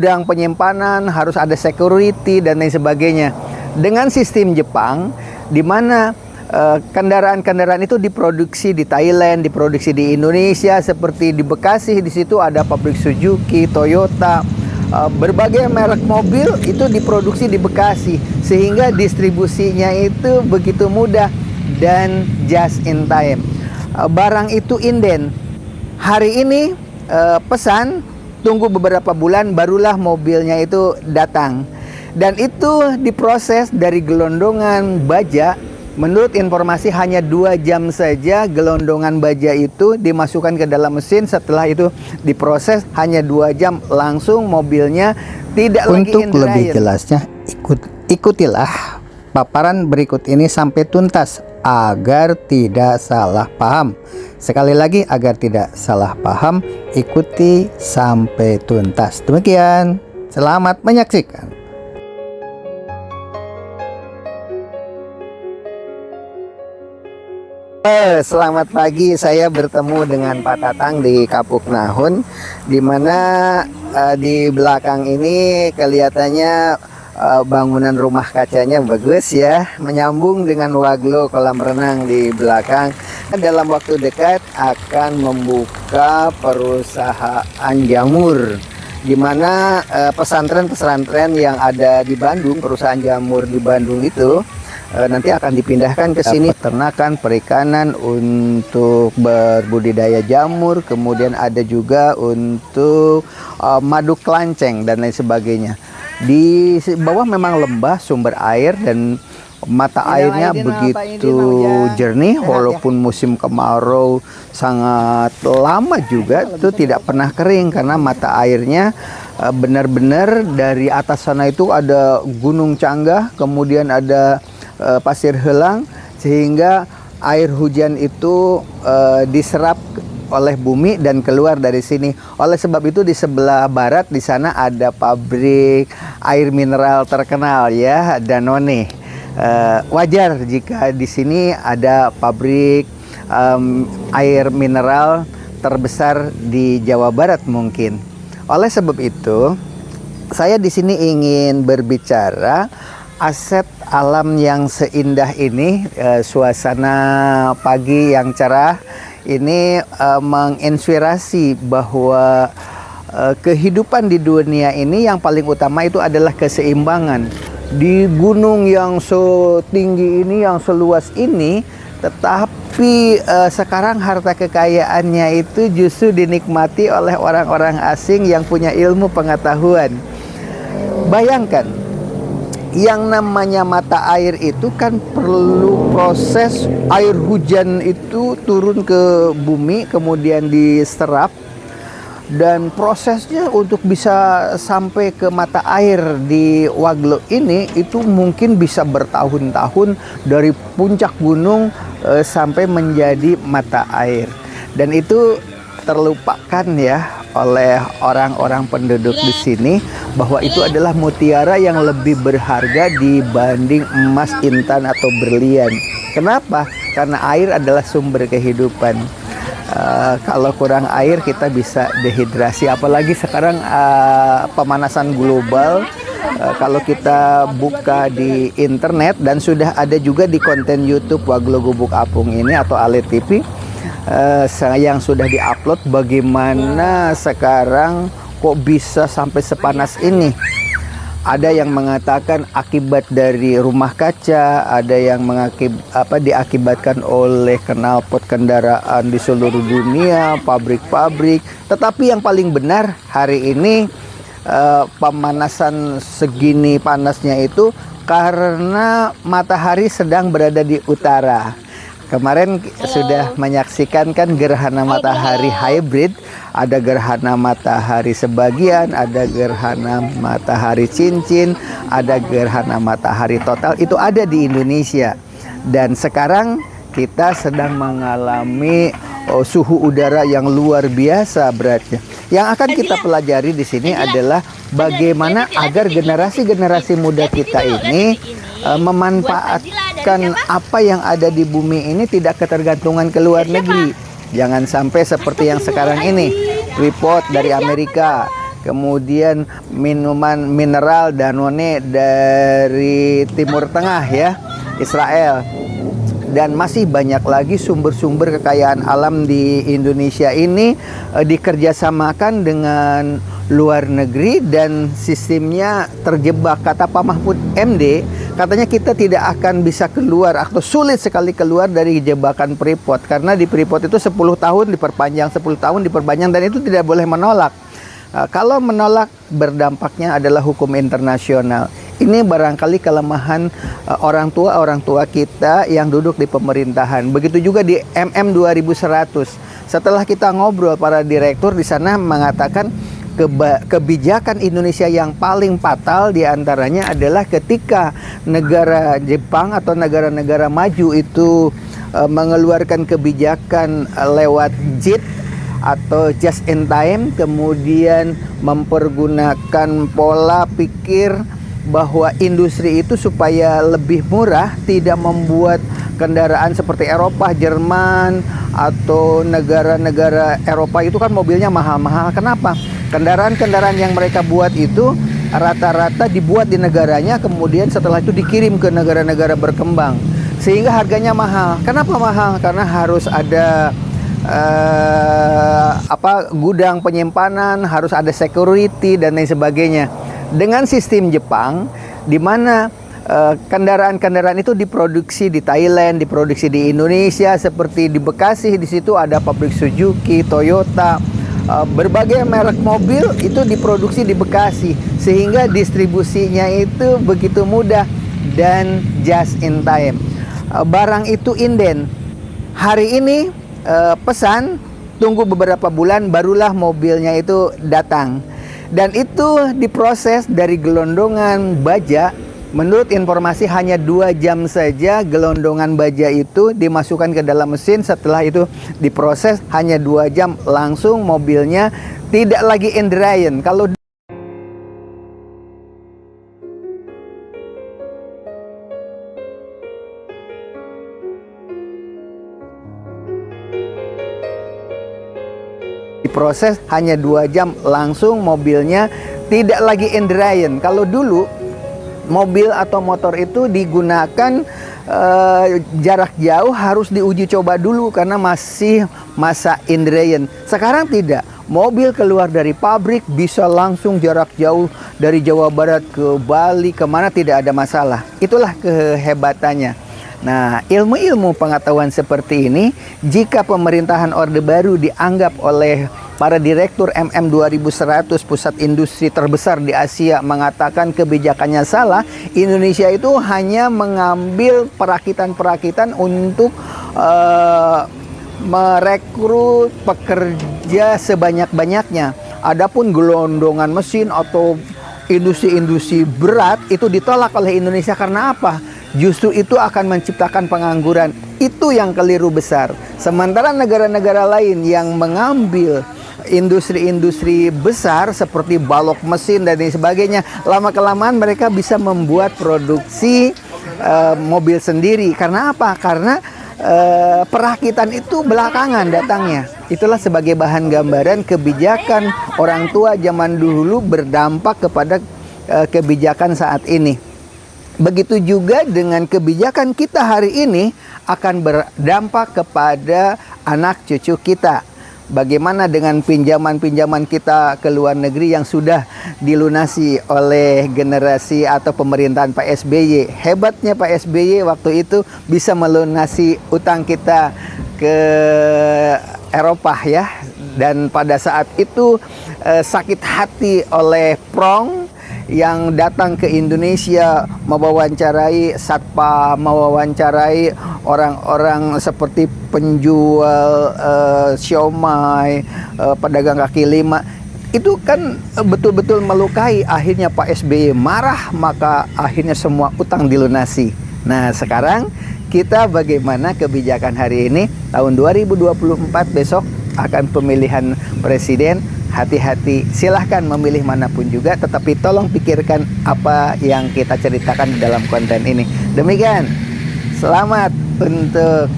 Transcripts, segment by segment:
gudang penyimpanan, harus ada security dan lain sebagainya. Dengan sistem Jepang, di mana kendaraan-kendaraan itu diproduksi di Thailand, diproduksi di Indonesia, seperti di Bekasi, di situ ada pabrik Suzuki, Toyota, berbagai merek mobil itu diproduksi di Bekasi, sehingga distribusinya itu begitu mudah dan just in time. Barang itu inden. Hari ini pesan, tunggu beberapa bulan barulah mobilnya itu datang. Dan itu diproses dari gelondongan baja. Menurut informasi hanya 2 jam saja gelondongan baja itu dimasukkan ke dalam mesin. Setelah itu diproses hanya 2 jam langsung mobilnya tidak lagi in Untuk lebih jelasnya ikutilah paparan berikut ini sampai tuntas agar tidak salah paham. Sekali lagi, agar tidak salah paham, ikuti sampai tuntas. Demikian, selamat menyaksikan. Selamat pagi, saya bertemu dengan Pak Tatang di Kapuk Nahun, di mana di belakang ini kelihatannya bangunan rumah kacanya bagus ya, menyambung dengan Waglo kolam renang di belakang. Dalam waktu dekat akan membuka perusahaan jamur, di mana pesantren-pesantren yang ada di Bandung, perusahaan jamur di Bandung itu nanti akan dipindahkan ke sini. Peternakan, perikanan untuk berbudidaya jamur, kemudian ada juga untuk madu kelanceng dan lain sebagainya. Di bawah memang lembah, sumber air, dan mata airnya begitu jernih, walaupun musim kemarau sangat lama juga itu tidak pernah kering, karena mata airnya benar-benar dari atas sana itu ada gunung canggah, kemudian ada pasir helang, sehingga air hujan itu diserap oleh bumi dan keluar dari sini. Oleh sebab itu di sebelah barat di sana ada pabrik air mineral terkenal ya, Danone. Wajar jika di sini ada pabrik air mineral terbesar di Jawa Barat mungkin. Oleh sebab itu, saya di sini ingin berbicara aset alam yang seindah ini, suasana pagi yang cerah ini menginspirasi bahwa kehidupan di dunia ini yang paling utama itu adalah keseimbangan. Di gunung yang setinggi ini, yang seluas ini, tetapi sekarang harta kekayaannya itu justru dinikmati oleh orang-orang asing yang punya ilmu pengetahuan. Bayangkan, yang namanya mata air itu kan perlu proses, air hujan itu turun ke bumi kemudian diserap, dan prosesnya untuk bisa sampai ke mata air di Waglo ini itu mungkin bisa bertahun-tahun, dari puncak gunung sampai menjadi mata air. Dan itu terlupakan ya oleh orang-orang penduduk di sini, bahwa itu adalah mutiara yang lebih berharga dibanding emas, intan, atau berlian. Kenapa? Karena air adalah sumber kehidupan. Kalau kurang air kita bisa dehidrasi, apalagi sekarang pemanasan global. Kalau kita buka di internet, dan sudah ada juga di konten YouTube Waglo Gubuk Apung ini atau Ale TV, yang sudah diupload, bagaimana sekarang kok bisa sampai sepanas ini. Ada yang mengatakan akibat dari rumah kaca, ada yang diakibatkan oleh knalpot kendaraan di seluruh dunia, pabrik-pabrik. Tetapi yang paling benar hari ini, pemanasan segini panasnya itu karena matahari sedang berada di utara. Kemarin sudah menyaksikan kan gerhana matahari hybrid, ada gerhana matahari sebagian, ada gerhana matahari cincin, ada gerhana matahari total, itu ada di Indonesia. Dan sekarang kita sedang mengalami suhu udara yang luar biasa beratnya. Yang akan kita pelajari di sini adalah bagaimana agar generasi-generasi muda kita ini memanfaatkan apa yang ada di bumi ini, tidak ketergantungan ke luar negeri. Jangan sampai seperti yang sekarang ini, Freeport dari Amerika, kemudian minuman mineral Danone dari Timur Tengah ya, Israel. Dan masih banyak lagi sumber-sumber kekayaan alam di Indonesia ini dikerjasamakan dengan luar negeri dan sistemnya terjebak. Kata Pak Mahfud MD, katanya kita tidak akan bisa keluar atau sulit sekali keluar dari jebakan Freeport, karena di Freeport itu 10 tahun diperpanjang, 10 tahun diperpanjang, dan itu tidak boleh menolak. Kalau menolak, berdampaknya adalah hukum internasional. Ini barangkali kelemahan orang tua kita yang duduk di pemerintahan. Begitu juga di MM 2100. Setelah kita ngobrol, para direktur di sana mengatakan kebijakan Indonesia yang paling fatal diantaranya adalah ketika negara Jepang atau negara-negara maju itu mengeluarkan kebijakan lewat JIT atau just in time, kemudian mempergunakan pola pikir bahwa industri itu supaya lebih murah, tidak membuat kendaraan seperti Eropa, Jerman, atau negara-negara Eropa itu kan mobilnya mahal-mahal. Kenapa? Kendaraan-kendaraan yang mereka buat itu rata-rata dibuat di negaranya, kemudian setelah itu dikirim ke negara-negara berkembang, sehingga harganya mahal. Kenapa mahal? Karena harus ada gudang penyimpanan, harus ada security dan lain sebagainya. Dengan sistem Jepang, di mana kendaraan-kendaraan itu diproduksi di Thailand, diproduksi di Indonesia, seperti di Bekasi, di situ ada pabrik Suzuki, Toyota, berbagai merek mobil itu diproduksi di Bekasi, sehingga distribusinya itu begitu mudah dan just in time. Barang itu inden. Hari ini pesan, tunggu beberapa bulan barulah mobilnya itu datang. Dan itu diproses dari gelondongan baja. Menurut informasi hanya 2 jam saja gelondongan baja itu dimasukkan ke dalam mesin. Setelah itu diproses hanya 2 jam, langsung mobilnya tidak lagi Indrian. Kalau diproses hanya 2 jam, langsung mobilnya tidak lagi Indrian. Kalau dulu mobil atau motor itu digunakan jarak jauh harus diuji coba dulu karena masih masa Indrian. Sekarang tidak. Mobil keluar dari pabrik bisa langsung jarak jauh dari Jawa Barat ke Bali, kemana tidak ada masalah. Itulah kehebatannya. Nah, ilmu-ilmu pengetahuan seperti ini, jika pemerintahan Orde Baru dianggap oleh para direktur MM 2100, pusat industri terbesar di Asia, mengatakan kebijakannya salah, Indonesia itu hanya mengambil perakitan-perakitan untuk merekrut pekerja sebanyak-banyaknya. Adapun gelondongan mesin atau industri-industri berat itu ditolak oleh Indonesia. Karena apa? Justru itu akan menciptakan pengangguran. Itu yang keliru besar. Sementara negara-negara lain yang mengambil industri-industri besar seperti balok mesin dan lain sebagainya, lama-kelamaan mereka bisa membuat produksi mobil sendiri. Karena apa? Karena perakitan itu belakangan datangnya. Itulah sebagai bahan gambaran kebijakan orang tua zaman dulu berdampak kepada kebijakan saat ini. Begitu juga dengan kebijakan kita hari ini akan berdampak kepada anak cucu kita. Bagaimana dengan pinjaman-pinjaman kita ke luar negeri yang sudah dilunasi oleh generasi atau pemerintahan Pak SBY. Hebatnya Pak SBY waktu itu bisa melunasi utang kita ke Eropa ya. Dan pada saat itu sakit hati oleh Prong yang datang ke Indonesia mewawancarai satpam, mewawancarai orang-orang seperti penjual siomay, pedagang kaki lima. Itu kan betul-betul melukai. Akhirnya Pak SBY marah, maka akhirnya semua utang dilunasi. Nah, sekarang kita bagaimana kebijakan hari ini tahun 2024 besok akan pemilihan presiden. Hati-hati, silahkan memilih manapun juga, tetapi tolong pikirkan apa yang kita ceritakan di dalam konten ini. Demikian, selamat untuk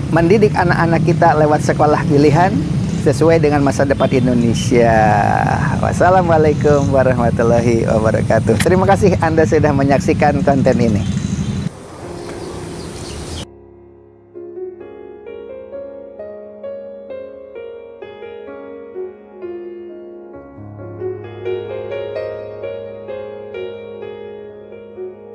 mendidik anak-anak kita lewat sekolah pilihan. sesuai dengan masa depan Indonesia. Wassalamualaikum warahmatullahi wabarakatuh. Terima kasih Anda sudah menyaksikan konten ini.